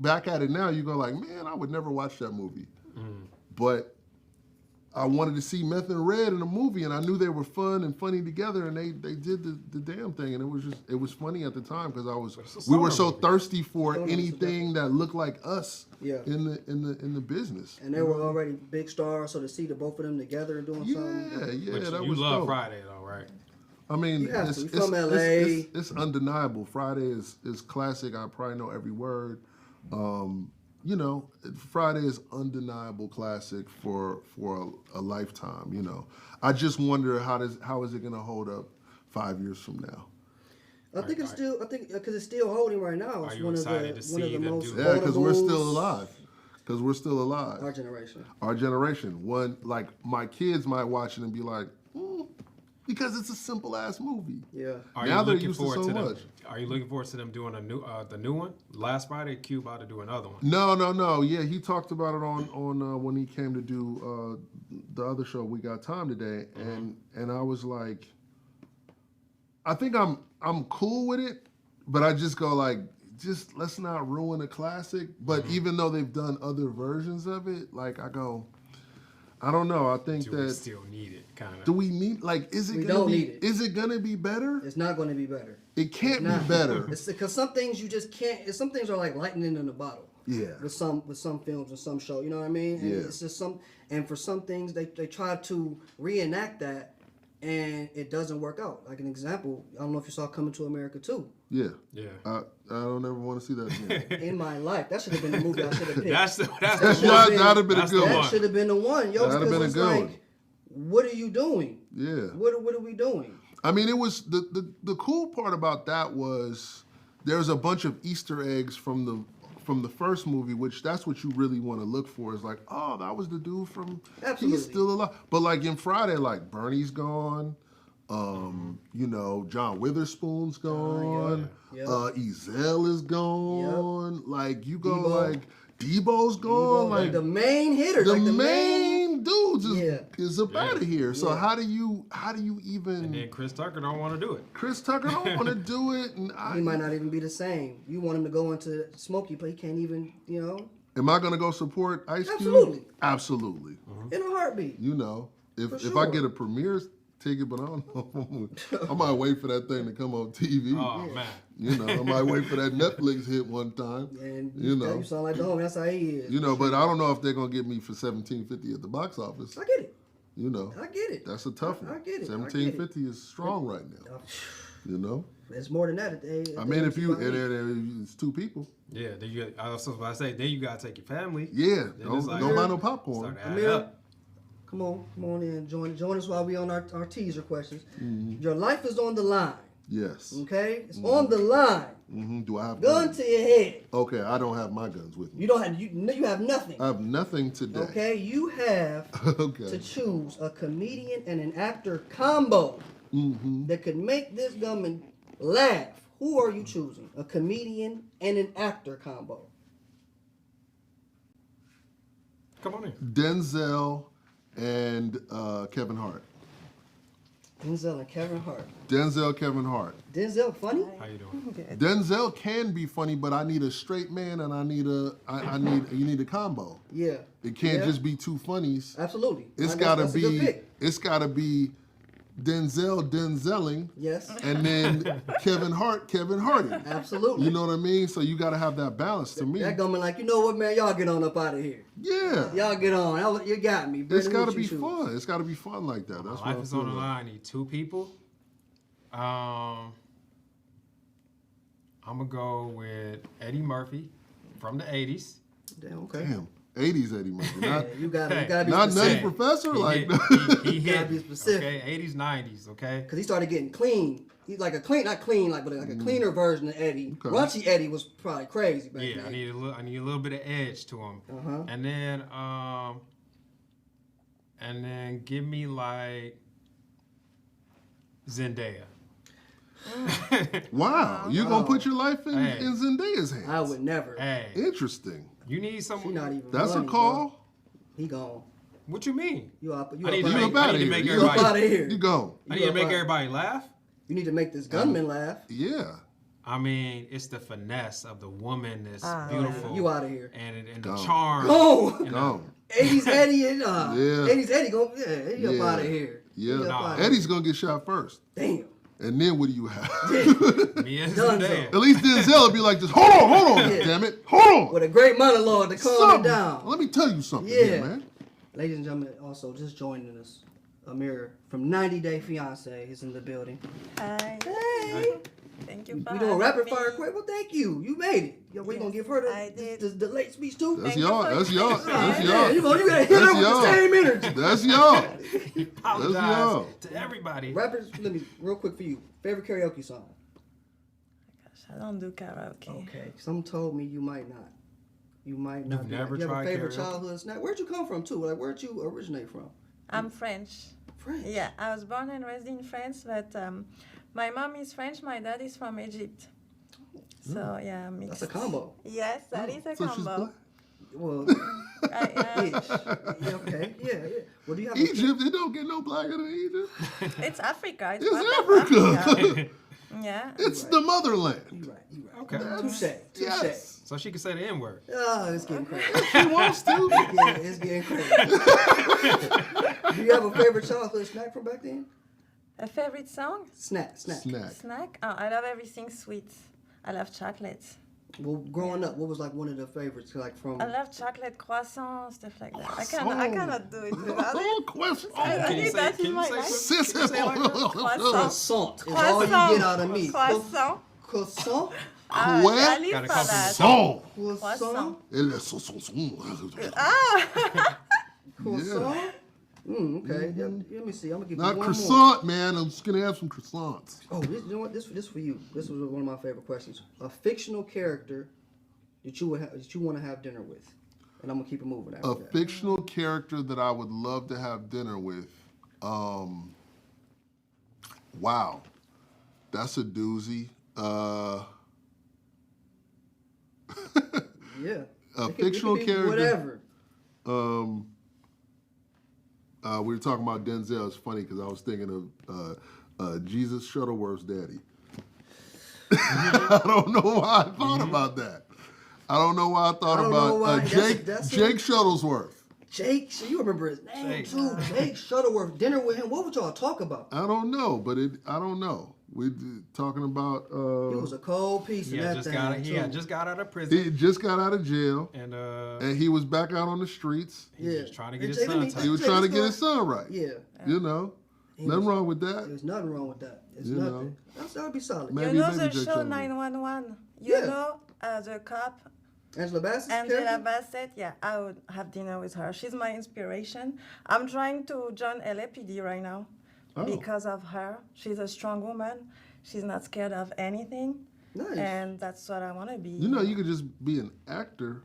back at it now, you go like, man, I would never watch that movie. But I wanted to see Meth and Red in a movie, and I knew they were fun and funny together, and they did the damn thing, and it was funny at the time because we were so thirsty for anything that looked like us in the business. And they were already big stars, so to see the both of them together and doing something. Yeah, But that you was love dope. Friday though, right? I mean, it's from LA. It's undeniable. Friday is classic. I probably know every word. You know, Friday is undeniable classic for a lifetime. You know, I just wonder how is it going to hold up 5 years from now? I think because it's still holding right now. It's Are you one of excited the to one of see the them most do Yeah, because we're still quotables. alive. Our generation. One, like, my kids might watch it and be like, because it's a simple ass movie. Yeah. Now they're used to so much. Are you looking forward to them doing the new one? Last Friday, Q about to do another one. No. Yeah, he talked about it on when he came to do the other show. We Got Time Today, and I was like, I think I'm cool with it, but I just go like, just let's not ruin a classic. But even though they've done other versions of it, like I go, I don't know. I think Do that we still need it, kind of? do we need is it We gonna don't be need it. is it gonna be better? It's not going to be better. It can't be better. It's because some things you just can't. Some things are like lightning in a bottle. Yeah. With some films and some shows, you know what I mean? And Yeah. it's just and for some things they try to reenact that, and it doesn't work out. Like an example, I don't know if you saw Coming to America 2. Yeah. Yeah. I don't ever want to see that again. In my life, that should have been the movie I should have picked. That's the That'd one. have been a That's good the one. one. That should have been the one, yo. That'd have Because been a it's good like, one. what are you doing? Yeah. What are we doing? I mean, it was the cool part about that was there's a bunch of Easter eggs from the first movie, which that's what you really want to look for. Is like, oh, that was the dude from. Absolutely. He's still alive. But like in Friday, like Bernie's gone. You know, John Witherspoon's gone. Yeah. Ezell is gone. Like you go Debo. like Debo's gone. Like the main hitters, the like the main dudes Yeah. is up out of here. So Yeah. how do you even? And then Chris Tucker don't want to do it. Chris Tucker don't want to do it, and He might not even be the same. You want him to go into Smokey, but he can't even, you know, Am I gonna go support Ice Cube? Absolutely. Absolutely. in a heartbeat. You know, if For I sure. get a premiere ticket, but I don't know, I might wait for that thing to come on TV. Oh man. You know, I might wait for that Netflix hit one time. And You know. you sound like the homie. That's how he is. You know, but I don't know if they're gonna get me for $17.50 at the box office. I get it. You know, I get it. that's a tough one. I get it. $17.50 is strong right now. You know, It's more than that. I mean, if you it's two people. Yeah. Then you. I was about to say. Then you gotta take your family. Yeah, Then don't it's like- buy no popcorn. Start adding Amir, up. come on in. Join us while we on our teaser questions. Mm-hmm. Your life is on the line. Yes. Okay, it's on the line. Do I have Gun guns? to your head. Okay, I don't have my guns with me. You don't have you have nothing. I have nothing today. Okay, you have Okay. to choose a comedian and an actor combo that could make this gunman laugh. Who are you choosing? A comedian and an actor combo. Come on in. Denzel and Kevin Hart. Denzel and Kevin Hart. Denzel, Kevin Hart. Denzel funny? How you doing? Denzel can be funny, but I need a straight man, and you need a combo. Yeah. It can't Yeah. just be two funnies. Absolutely. It's That's- gotta that's a good be. pick. It's gotta be Denzeling, Yes. and then Kevin Harting. Absolutely. You know what I mean? So you gotta have that balance to me. That gunman like, you know what, man? Y'all get on up out of here. Yeah. Y'all get on. You got me. It's Brandon, gotta what you be choose? fun. It's gotta be fun like that. That's what Life I is feel on the like. line. I need two people. I'm gonna go with Eddie Murphy from the '80s. Damn, okay. Damn. 80s Eddie Murphy. Not, You gotta be not specific. Nutty Professor. He Like hit, he Gotta hit. be specific. Okay, '80s, '90s. Okay. Because he started getting clean. He's like not clean, like, but like a cleaner version of Eddie. Okay. Raunchy Eddie was probably crazy back Yeah, then. I need a little bit of edge to him. Uh-huh. And then give me like Zendaya. wow, you gonna put your life in, Hey. in Zendaya's hands? I would never. Hey, Interesting. you need She someone. not even That's money, a call. Bro. He gone. What you mean? You up? You I need up to You out make- up of out of need to here. make You everybody- up out of here. You go. I need to up make out. everybody laugh. You need to make this gunman laugh. Yeah. I mean, it's the finesse of the woman that's Ah. beautiful. You out of here. And the Gone. charm. Go. and the- Gone. 80s Eddie and Yeah. 80s Eddie go he up Yeah. out of here. Yeah. He up Nah. outta Eddie's gonna get shot first, here. and then what do you have? Me and Done Zendaya. At least Denzel would be like this. Hold on, Yeah. damn it, hold on. With a great monologue to calm it Something. down. Let me tell you something, Yeah. here, man. Ladies and gentlemen, also just joining us, Amir from 90 Day Fiance is in the building. Hi. Hey. Thank you for We doing having rapid me. fire quick? Well, thank you. You made it. Yo, we Yes, gonna give her I did. the late speech too? That's Thank you y'all. for That's your y'all. patience. That's Yeah, you y'all. gotta hit That's her with y'all. the same energy. That's y'all. Apologize y'all. to everybody. Rappers, let me real quick for you. Favorite karaoke song? Gosh, I don't do karaoke. Okay. Some told me you might not. You might not. You've do that. never You have a tried favorite karaoke? childhood snack? Where'd you come from too? Like where'd you originate from? I'm French. French. Yeah, I was born and raised in France, but my mom is French, my dad is from Egypt. So yeah, mixed. That's a combo. Yes, that is a So she's combo. black? Well, I am. yeah, okay, yeah. Well, do you have a Egypt, it don't get no blacker than Egypt. It's Africa. It's, It's part of Africa. Africa. Yeah. It's the motherland. You right, you right. Okay. Touche. Yes. So she can say the N word. Oh, it's getting crazy. She wants to. Yeah, it's getting crazy. Do you have a favorite childhood snack from back then? A favorite song? Snack. Snack. Snack? Oh, I love everything sweet. I love chocolate. Well, growing up, what was like one of the favorites? Like from I love chocolate croissant, stuff like that. I Croissant. cannot do it without it. Oh, question. I Can you think say- that can is you my say life. Sis, Croissant. croissant is all you get out of me. Croissant. Croissant. I live Gotta for come from that. Croissant. Croissant. Elle est so, so, so. Ah! Croissant. Okay. Yeah, let me see. I'm gonna give you Not one croissant, man. I'm just gonna have some croissants. more. Oh, you know what? This for you. This was one of my favorite questions. A fictional character that you want to have dinner with, and I'm gonna keep it moving after A that. fictional character that I would love to have dinner with. Wow, that's a doozy. Yeah. A It could fictional be character. Whatever. We were talking about Denzel. It's funny because I was thinking of Jesus Shuttleworth's daddy. I don't know why I thought about that. I don't know why I thought I don't know about why. Jake That's Jake him. Shuttlesworth. Jake, so you remember his name Jake. too? Jake Shuttleworth. Dinner with him. What would y'all talk about? I don't know, but I don't know. We talking about He was a cold piece He in had that just thing got too. he had just got out of prison he just got out of jail and and he was back out on the streets. he was just trying to get And his Jay, son let me- tight. He was Jay, trying to let's get go- his son right. Yeah. You know, He nothing was- wrong with that. There's nothing wrong with that. It's You nothing. know. That would be solid. Man. You Maybe- know maybe the Jake show Shuttleworth. 911? You Yeah. know the cop, Angela Bassett's Angela character? Bassett? Yeah, I would have dinner with her. She's my inspiration. I'm trying to join LAPD right now Oh. because of her. She's a strong woman. She's not scared of anything. Nice. And that's what I want to be. You know, you could just be an actor.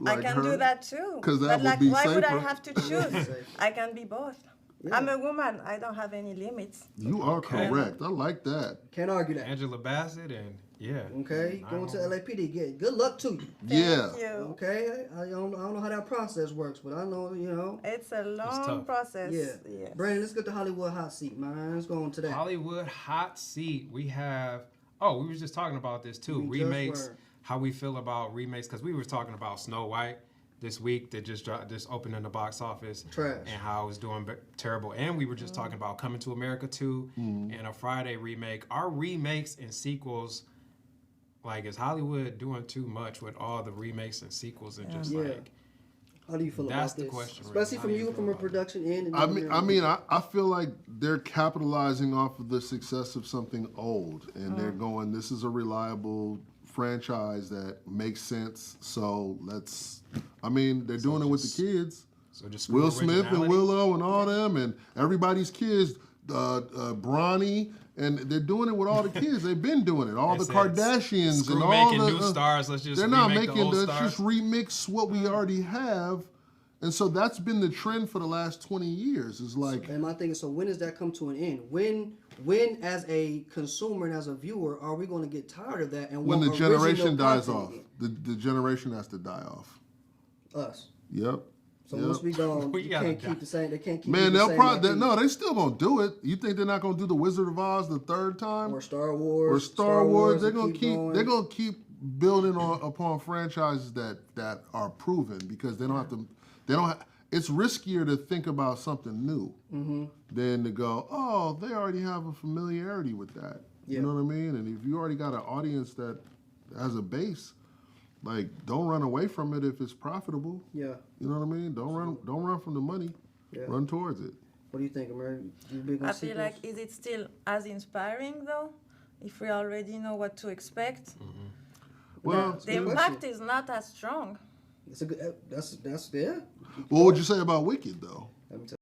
Like I can her. do that too. 'Cause that but would like, be why would I safer. have to choose? Safe. I can be both. Yeah. I'm a woman. I don't have any limits. You are Okay. correct. I like that. Can't argue that. Angela Bassett and yeah. Okay, going to 911. LAPD. Good luck to you. Yeah. Thank you. Okay, I don't know how that process works, but I know, you know. It's a long tough. process. Yeah. Yes. Brandon, let's get the Hollywood hot seat, man. Let's go on to that. Hollywood hot seat. We have. Oh, we were just talking about this too. We just Remakes. were. How we feel about remakes? Because we were talking about Snow White this week that just opened in the box office. Trash. And how it was doing terrible. And we were just talking about Coming to America 2 and a Friday remake. Our remakes and sequels. Like, is Hollywood doing too much with all the remakes and sequels and just Yeah. like? How do you feel That's about the this? question, really. Especially How from do you you, feel from a about it? production end. I feel like they're capitalizing off of the success of something old, and they're going, this is a reliable franchise that makes sense. So they're doing it with the kids. So just screw Will Smith and originality? Willow and all them, and everybody's kids, Bronny, and they're doing it with all the kids. They've been doing it. All They the said, Kardashians screw and all making the new stars. Let's just they're not remake the making old let's stars. just remix what we already have. And so that's been the trend for the last 20 years. It's like, And my thing is, so when does that come to an end? When as a consumer and as a viewer, are we going to get tired of that? And when the want generation original dies content off. again? The generation has to die off. Us. Yep. So once we gone, We you gotta can't die. keep the same. They can't keep Man, the they'll same probably IP. no, they still gonna do it. You think they're not gonna do the Wizard of Oz the third time? Or Star Wars. Or Star Wars? They're will gonna keep going. they're gonna keep building on upon franchises that are proven because they don't have to. They don't. It's riskier to think about something new than to go, oh, they already have a familiarity with that. Yeah. You know what I mean? And if you already got an audience that has a base, like, don't run away from it if it's profitable. Yeah. You know what I mean? Don't run from the money. Yeah. Run towards it. What do you think, Amir? You big on I feel sequels? like, is it still as inspiring though? If we already know what to expect, Well, That's a the good impact question. is not as strong. It's a good. That's yeah. what would you say about Wicked though? Let me tell